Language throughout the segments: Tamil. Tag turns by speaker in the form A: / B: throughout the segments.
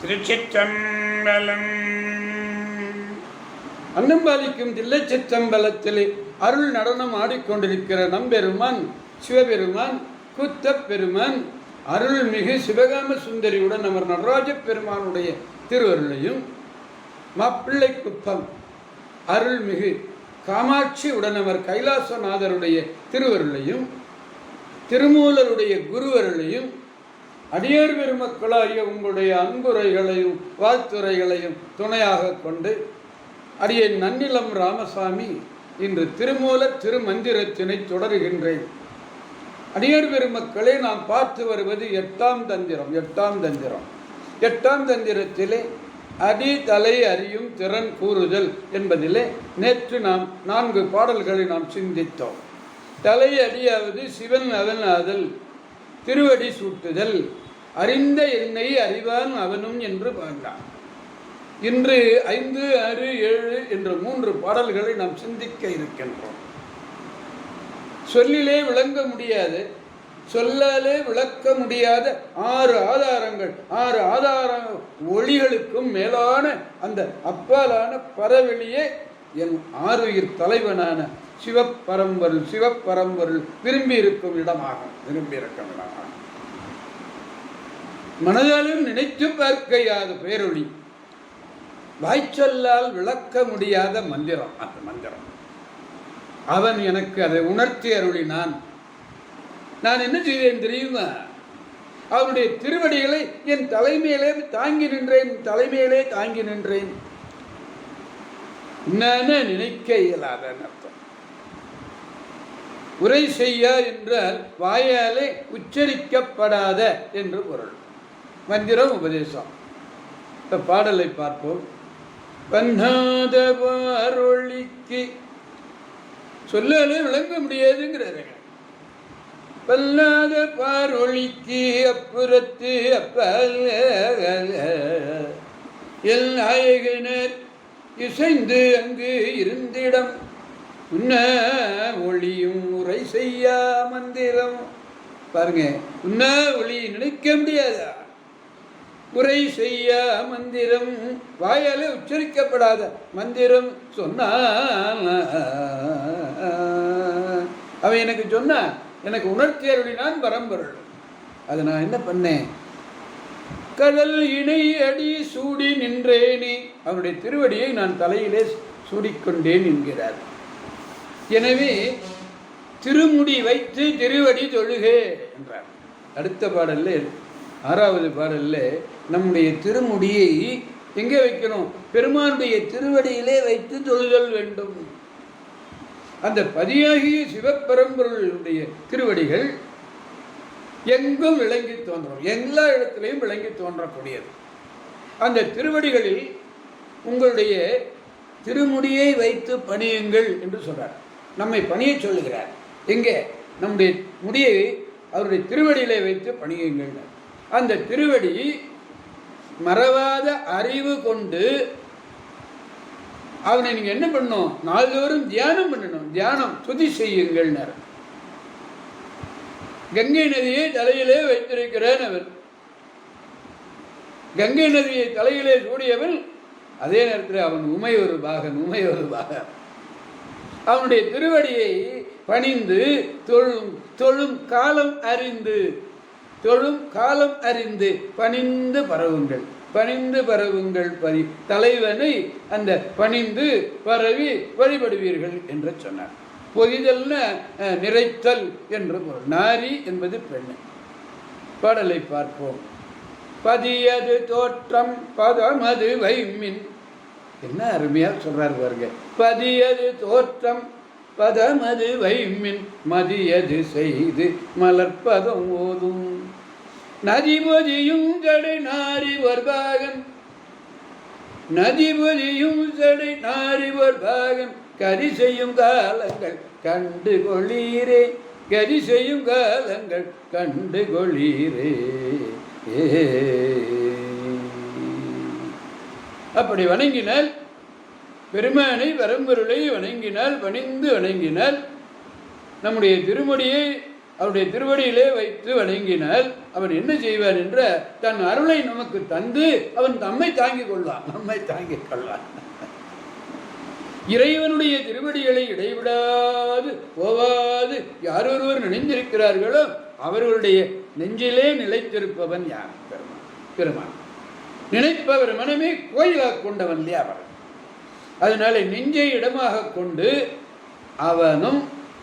A: திருச்சிற்றம்பலம்.
B: அன்னம்பாலிக்கும் தில்லைச்சிற்றம்பலத்திலே அருள் நடனம் ஆடிக்கொண்டிருக்கிற நம்பெருமான் சிவபெருமான் கூத்தப் பெருமான் அருள்மிகு சிவகாம சுந்தரியுடன் அவர் நடராஜ பெருமானுடைய திருவருளையும், மாப்பிள்ளை குப்பம் அருள்மிகு காமாட்சி உடனவர் கைலாசநாதருடைய திருவருளையும், திருமூலருடைய குருவருளையும், அடியார் பெருமக்களாகிய உங்களுடைய அன்புரைகளையும் வாழ்த்துரைகளையும் துணையாக கொண்டு அடியேன் நன்னிலம் ராமசாமி இன்று திருமூல திருமந்திரத்தினை தொடருகின்றேன். அடியார் பெருமக்களே, நாம் பார்த்து வருவது எட்டாம் தந்திரத்திலே அடி தலை அறியும் திறன் கூறுதல் என்பதிலே நேற்று நாம் 4 பாடல்களை நாம் சிந்தித்தோம். தலை அடியாவது சிவன் அவன் ஆதல், திருவடி சூட்டுதல், அறிந்த என்னை அறிவான் அவனும் என்று பாண்டான். இன்று 5, 6, 7 என்ற 3 பாடல்களை நாம் சிந்திக்க இருக்கின்றோம். சொல்லிலே விளங்க முடியாது, சொல்லாலே விளக்க முடியாத 6 ஆதாரங்கள், 6 ஆதார ஒளிகளுக்கும் மேலான அந்த அப்பாலான பரவெளியே என் ஆறுயிர் தலைவனான சிவப்பரம்பொருள் விரும்பி இருக்கும் இடமாகும். மனதாலும் நினைத்து பார்க்கையாத பேரொளி, வாய்ச்சொல்லால் விளக்க முடியாத மந்திரம். அந்த மந்திரம் அவன் எனக்கு அதை உணர்த்தி அருளினான். நான் என்ன செய்வேன் தெரியுமா? அவனுடைய திருவடிகளை என் தலைமையிலே தாங்கி நின்றேன். நான் நினைக்க இயலாத அர்த்தம். உரை செய்ய என்றால் வாயாலே உச்சரிக்கப்படாத என்று பொருள். மந்திரம் உபதேசம். இந்த பாடலை பார்ப்போம். பன்னாத பார்வொழிக்கு சொல்லாலே விளங்க முடியாதுங்கிறாரு. பல்லாத பார்வொழிக்கு அப்புறத்து அப்பால் எல் நாயகனர் இசைந்து அங்கு இருந்திடம் உன்ன ஒளியும் உரை செய்யா மந்திரம். பாருங்க, உன்ன ஒளி நினைக்க முடியாதா? உரை செய்ய மந்திரம், வாயாலே உச்சரிக்கப்படாத மந்திரம் சொன்னான். அவன் எனக்கு சொன்ன, எனக்கு உணர்த்தி அருளினான் பரம்பொருள். அதை நான் என்ன பண்ணேன்? கடல் இணை அடி சூடி நின்றேனே. அவனுடைய திருவடியை நான் தலையிலே சூடிக்கொண்டேன் என்கிறார். எனவே திருமுடி வைத்து திருவடி தொழுகே என்றார். அடுத்த பாடல்ல 6வது பாடல்ல நம்முடைய திருமுடியை எங்கே வைக்கணும்? பெருமானுடைய திருவடியிலே வைத்து தொழுதல் வேண்டும். அந்த பதியாகிய சிவப்பரம்பொருளுடைய திருவடிகள் எங்கும் விளங்கி தோன்றும், எல்லா இடத்திலையும் விளங்கி தோன்றக்கூடியது. அந்த திருவடிகளில் உங்களுடைய திருமுடியை வைத்து பணியுங்கள் என்று சொல்றார். நம்மை பணிய சொல்லுகிறார். எங்கே? நம்முடைய முடியை அவருடைய திருவடியிலே வைத்து பணியுங்கள். அந்த திருவடி மறவாத அறிவு கொண்டு அவனை நீங்க என்ன பண்ணணும்? நாள்தோறும் தியானம் பண்ணணும். தியானம் துதி செய்யுங்கள். கங்கை நதியை தலையிலே வைத்திருக்கிறான் அவர். கங்கை நதியை தலையிலே சூடியவன். அதே நேரத்தில் அவன் உமை ஒரு பாகன். அவனுடைய திருவடியை பணிந்து தொழும் காலம் அறிந்து பணிந்து பரவுங்கள் தலைவனை அந்த பணிந்து பரவி வழிபடுவீர்கள் என்று சொன்னார். பொதிதல்ன நிறைத்தல் என்று பொருள். நாரி என்பது பெண். பாடலை பார்ப்போம். பதியது தோற்றம் பதமது வைமின். என்ன அருமையா சொல்றாரு பாருங்க. பதியது தோற்றம் பதமது வைமின் மதியது செய்து மலர்ப்பதம் ஓதும். நதிபதியும் ஜடை நாரிவர் பாகன் கரி செய்யும் காலங்கள் கண்டு கொள்ளீரே. அப்படி வணங்கினால், பெருமானை பரம்பொருளை வணங்கினால், பணிந்து வணங்கினால், நம்முடைய திருமுடியை அவருடைய திருவடியிலே வைத்து வணங்கினால் அவன் என்ன செய்வான் என்ற தன் அருளை நமக்கு தந்து அவன் நம்மை தாங்கிக் கொள்வான், நம்மை தாங்கிக் கொள்வான். இறைவனுடைய திருவடிகளை இடைவிடாது போவாது யாரொருவர் நினைந்திருக்கிறார்களோ அவர்களுடைய நெஞ்சிலே நிலைத்திருப்பவன் யார்? பெருமான். நினைப்பவர் மனமே கோயிலாக கொண்டவன் இல்லையா அவர். அதனால நெஞ்சை இடமாக கொண்டு அவனும்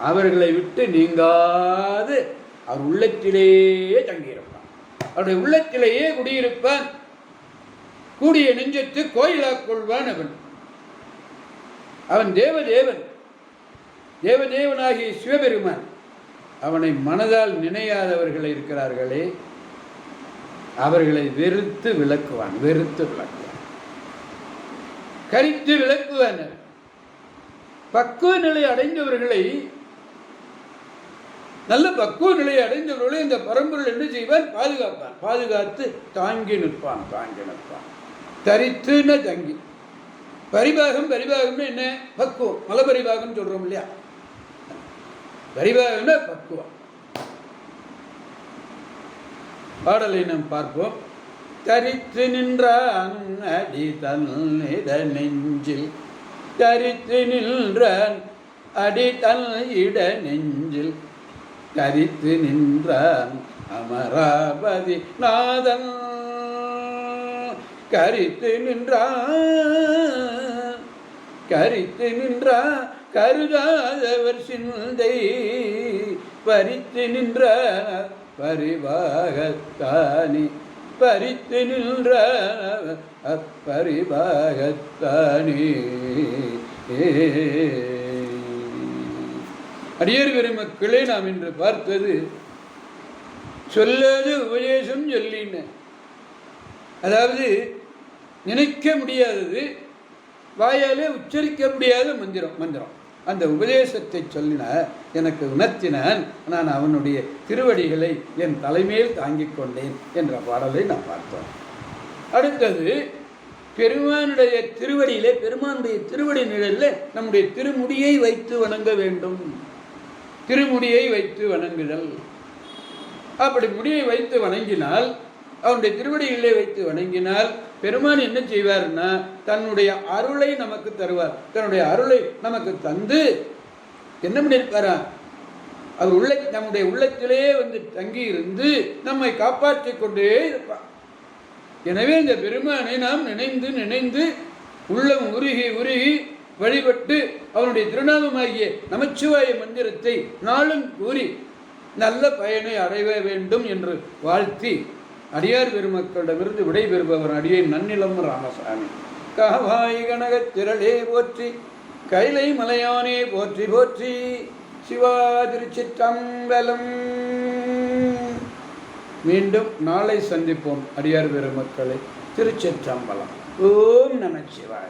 B: அவர்களை விட்டு நீங்காது அவர் உள்ளத்திலேயே தங்கியிருப்பான், அவருடைய உள்ளத்திலேயே குடியிருப்பான். கூடிய நெஞ்சத்து கோயிலாக கொள்வான் அவன். அவன் தேவதேவன், தேவதேவனாகிய சிவபெருமான். அவனை மனதால் நினையாதவர்கள் இருக்கிறார்களே அவர்களை வெறுத்து விளக்குவான், வெறுத்து விளக்குவான், கரித்து விளக்குவான். பக்குவ நிலை அடைந்தவர்களை, நல்ல பக்குவ நிலையை அடைந்தவர்களை இந்த பரம்பொருள் என்ன செய்வான்? பாதுகாப்பான், பாதுகாத்து தாங்கி நிற்பான், தாங்கி நிற்பான். தரித்துன தங்கி. பரிபாகம், பரிபாகம்னு என்ன? பக்குவம். மலபரிபாகம் சொல்றோம் இல்லையா? பரிபாகம்னா பக்குவம். பாடலை நாம் பார்ப்போம். தரித்து நின்றான் அடி தன்னிட நெஞ்சில், தரித்து நின்றான் அடி தன் இட நெஞ்சில், தரித்து நின்றான் அமராபதி நாதன், கரித்து நின்றான், கரித்து நின்றான் கருதாதவர் சிந்தை, பறித்து நின்றான் பரிபாகத்தானி, பறித்து நின்ற அப்பரிபாகத்தானி. அடியர் பெருமக்களே, நாம் இன்று பார்த்தது சொல்லாத உபதேசம் சொல்லின. அதாவது நினைக்க முடியாதது, வாயாலே உச்சரிக்க முடியாத மந்திரம். அந்த உபதேசத்தை சொல்லினார், எனக்கு உணர்த்தினான். நான் அவனுடைய திருவடிகளை என் தலைமையில் தாங்கிக் கொண்டேன் என்ற பாடலை நாம் பார்த்தோம். அடுத்தது பெருமானுடைய திருவடியிலே, பெருமானுடைய திருவடி நிழலில் நம்முடைய திருமுடியை வைத்து வணங்க வேண்டும். திருமுடியை வைத்து வணங்குதல். அப்படி முடியை வைத்து வணங்கினால், அவனுடைய திருவடியிலே வைத்து வணங்கினால் பெருமான் என்ன செய்வார்னா தன்னுடைய அருளை நமக்கு தருவார். தன்னுடைய அருளை நமக்கு தந்து என்ன பண்ணியிருப்பாரா? அவர் நம்முடைய உள்ளத்திலே வந்து தங்கி இருந்து நம்மை காப்பாற்றி கொண்டே இருப்பார். எனவே இந்த பெருமானை நாம் நினைந்து நினைந்து உள்ளம் உருகி உருகி வழிபட்டு அவனுடைய திருநாமமாகிய நமச்சிவாய மந்திரத்தை நாளும் கூறி நல்ல பயனை அடைய வேண்டும் என்று வாழ்த்தி அடியார் பெருமக்களிடமிருந்து விடைபெறுபவர் அடியேன் நன்னிலம் ராமசாமி. காவாய் கனகத் திரளே போற்றி, கைலை மலையானே போற்றி போற்றி, சிவா திருச்சிற்றம்பலம். மீண்டும் நாளை சந்திப்போம் அடியார் பெருமக்களை. திருச்சிற்றம்பலம். ஓம் நமச்சிவாய.